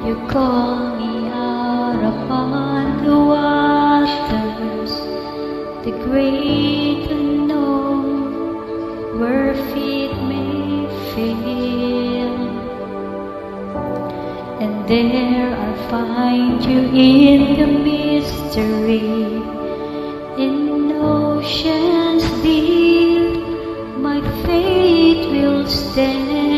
You call me out upon the waters, the great unknown, where feet may fail. And there I'll find you in the mystery, in oceans deep, my faith will stand.